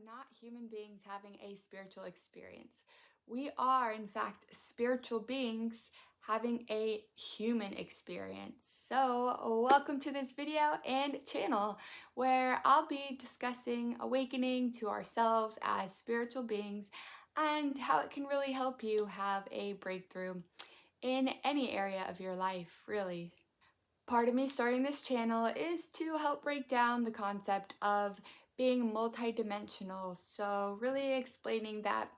not human beings having a spiritual experience. We are, in fact, spiritual beings having a human experience. So, welcome to this video and channel where I'll be discussing awakening to ourselves as spiritual beings and how it can really help you have a breakthrough in any area of your life, really. Part of me starting this channel is to help break down the concept of being multidimensional. So, really explaining that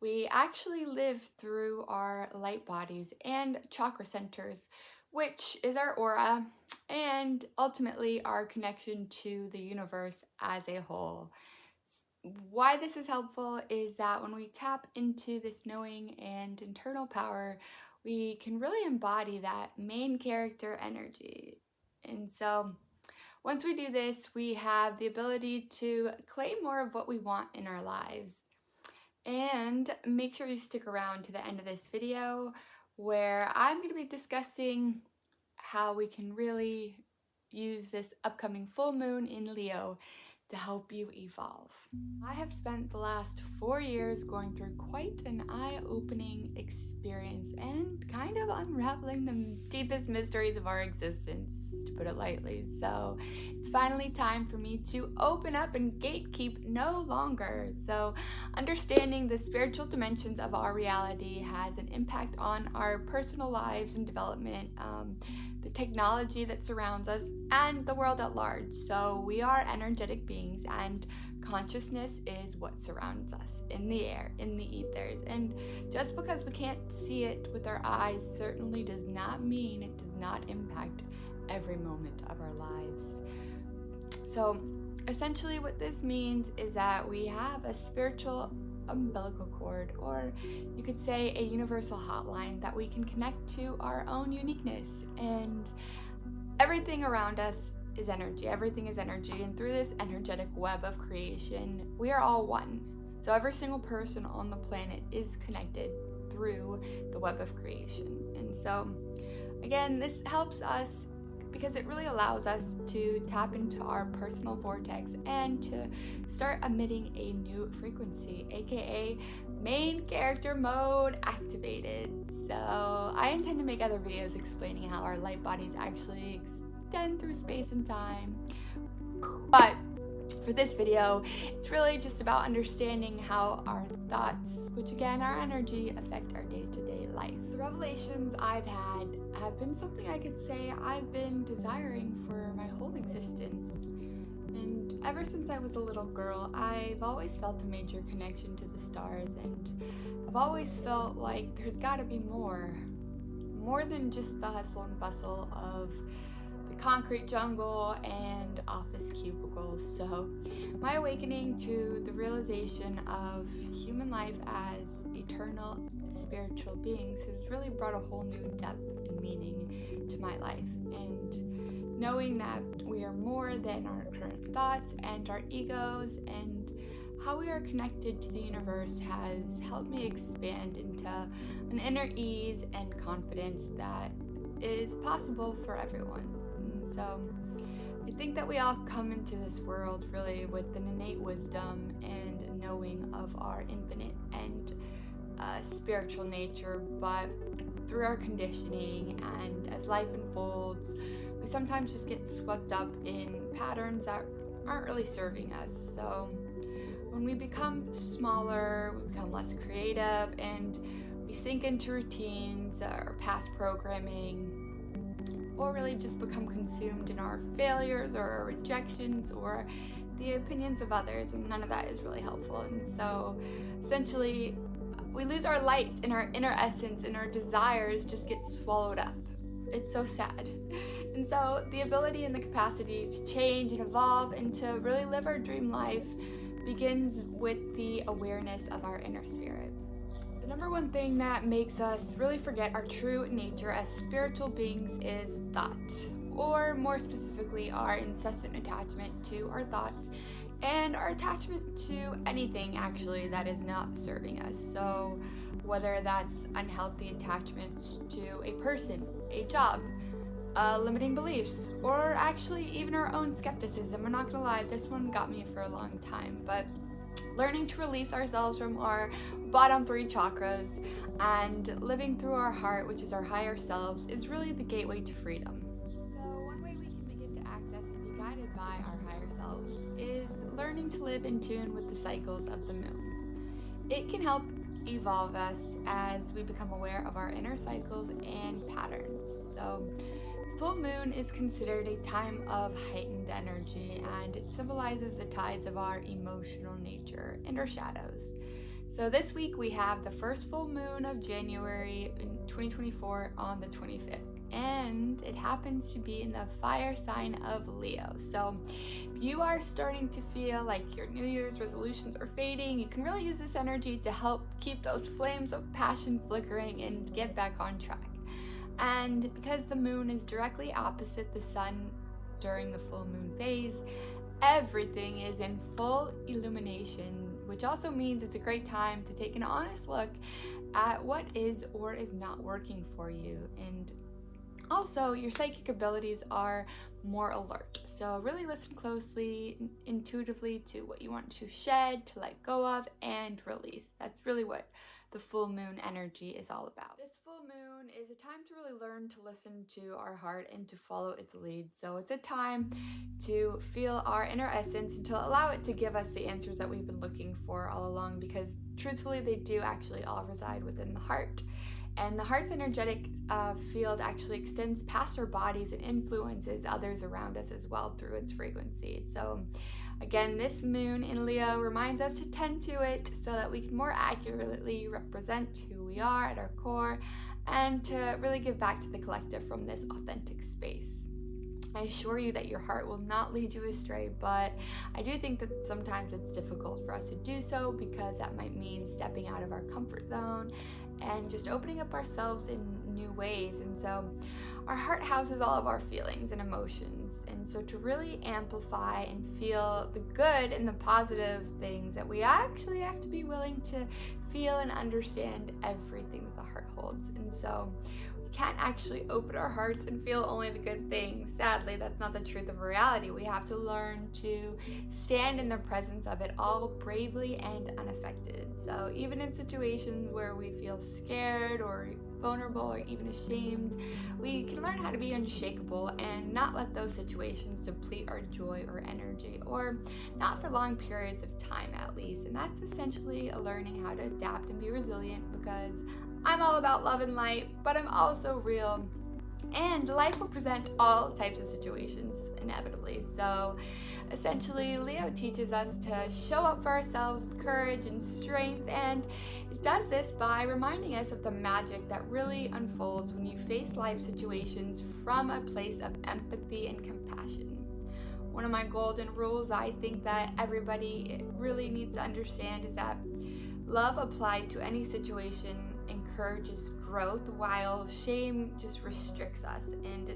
we actually live through our light bodies and chakra centers, which is our aura and ultimately our connection to the universe as a whole. Why this is helpful is that when we tap into this knowing and internal power, we can really embody that main character energy. And so once we do this, we have the ability to claim more of what we want in our lives. And make sure you stick around to the end of this video where I'm going to be discussing how we can really use this upcoming full moon in Leo to help you evolve. I have spent the last 4 years going through quite an eye-opening experience and kind of unraveling the deepest mysteries of our existence, to put it lightly. So it's finally time for me to open up and gatekeep no longer. So understanding the spiritual dimensions of our reality has an impact on our personal lives and development, the technology that surrounds us, and the world at large. So we are energetic beings, and consciousness is what surrounds us in the air, in the ethers. And just because we can't see it with our eyes certainly does not mean it does not impact every moment of our lives. So essentially what this means is that we have a spiritual umbilical cord, or you could say a universal hotline that we can connect to our own uniqueness. And everything around us is energy. Everything is energy. And through this energetic web of creation, we are all one. So every single person on the planet is connected through the web of creation. And so again, this helps us because it really allows us to tap into our personal vortex and to start emitting a new frequency, aka main character mode activated. So I intend to make other videos explaining how our light bodies actually extend through space and time. But for this video, it's really just about understanding how our thoughts, which again our energy, affect our day-to-day life. The revelations I've had have been something I could say I've been desiring for my whole existence. And ever since I was a little girl, I've always felt a major connection to the stars, and I've always felt like there's gotta be more than just the hustle and bustle of the concrete jungle and office cubicles. So my awakening to the realization of human life as eternal spiritual beings has really brought a whole new depth and meaning to my life. And knowing that we are more than our current thoughts and our egos, and how we are connected to the universe has helped me expand into an inner ease and confidence that is possible for everyone. And so I think that we all come into this world really with an innate wisdom and knowing of our infinite and spiritual nature, but through our conditioning and as life unfolds, we sometimes just get swept up in patterns that aren't really serving us. So when we become smaller, we become less creative, and we sink into routines or past programming, or really just become consumed in our failures or our rejections or the opinions of others, and none of that is really helpful. And so essentially we lose our light and our inner essence, and our desires just get swallowed up. It's so sad. And so the ability and the capacity to change and evolve and to really live our dream life begins with the awareness of our inner spirit. The number one thing that makes us really forget our true nature as spiritual beings is thought, or more specifically, our incessant attachment to our thoughts and our attachment to anything actually that is not serving us. So whether that's unhealthy attachments to a person, a job, limiting beliefs, or actually even our own skepticism. I'm not gonna lie, this one got me for a long time, but learning to release ourselves from our bottom 3 chakras and living through our heart, which is our higher selves, is really the gateway to freedom. So one way we can begin to access and be guided by our higher selves is learning to live in tune with the cycles of the moon. It can help evolve us as we become aware of our inner cycles and patterns. So full moon is considered a time of heightened energy, and it symbolizes the tides of our emotional nature and our shadows. So this week we have the first full moon of January in 2024 on the 25th, and it happens to be in the fire sign of Leo. So if you are starting to feel like your New Year's resolutions are fading, you can really use this energy to help keep those flames of passion flickering and get back on track. And because the moon is directly opposite the sun during the full moon phase, everything is in full illumination, which also means it's a great time to take an honest look at what is or is not working for you. And also, your psychic abilities are more alert. So really listen closely, intuitively to what you want to shed, to let go of, and release. That's really what the full moon energy is all about. This full moon is a time to really learn to listen to our heart and to follow its lead. So it's a time to feel our inner essence and to allow it to give us the answers that we've been looking for all along, because truthfully they do actually all reside within the heart. And the heart's energetic field actually extends past our bodies and influences others around us as well through its frequency. So again, this moon in Leo reminds us to tend to it so that we can more accurately represent who we are at our core and to really give back to the collective from this authentic space. I assure you that your heart will not lead you astray, but I do think that sometimes it's difficult for us to do so because that might mean stepping out of our comfort zone and just opening up ourselves in new ways. And so our heart houses all of our feelings and emotions. And so to really amplify and feel the good and the positive things, that we actually have to be willing to feel and understand everything that the heart holds. And so we can't actually open our hearts and feel only the good things. Sadly, that's not the truth of reality. We have to learn to stand in the presence of it all bravely and unaffected. So even in situations where we feel scared or vulnerable or even ashamed, we can learn how to be unshakable and not let those situations deplete our joy or energy, or not for long periods of time at least. And that's essentially learning how to adapt and be resilient, because I'm all about love and light, but I'm also real, and life will present all types of situations inevitably. So essentially, Leo teaches us to show up for ourselves with courage and strength, and it does this by reminding us of the magic that really unfolds when you face life situations from a place of empathy and compassion. One of my golden rules I think that everybody really needs to understand is that love applied to any situation encourages growth, while shame just restricts us. And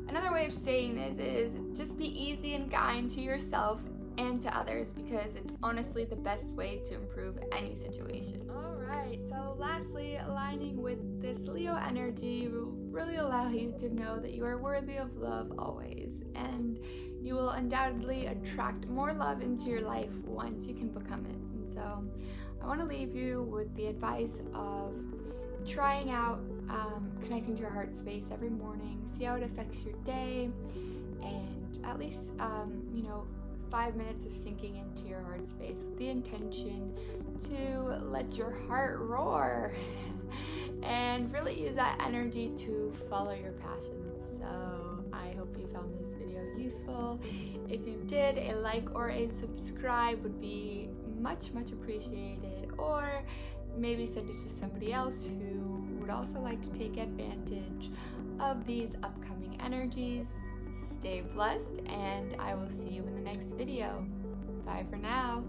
another way of saying this is just be easy and kind to yourself and to others, because it's honestly the best way to improve any situation. Alright, so lastly, aligning with this Leo energy will really allow you to know that you are worthy of love always, and you will undoubtedly attract more love into your life once you can become it. And so I want to leave you with the advice of trying out connecting to your heart space every morning. See how it affects your day, and at least 5 minutes of sinking into your heart space with the intention to let your heart roar and really use that energy to follow your passions. So I hope you found this video useful. If you did, a like or a subscribe would be much appreciated, or maybe send it to somebody else who would also like to take advantage of these upcoming energies. Stay blessed, and I will see you in the next video. Bye for now.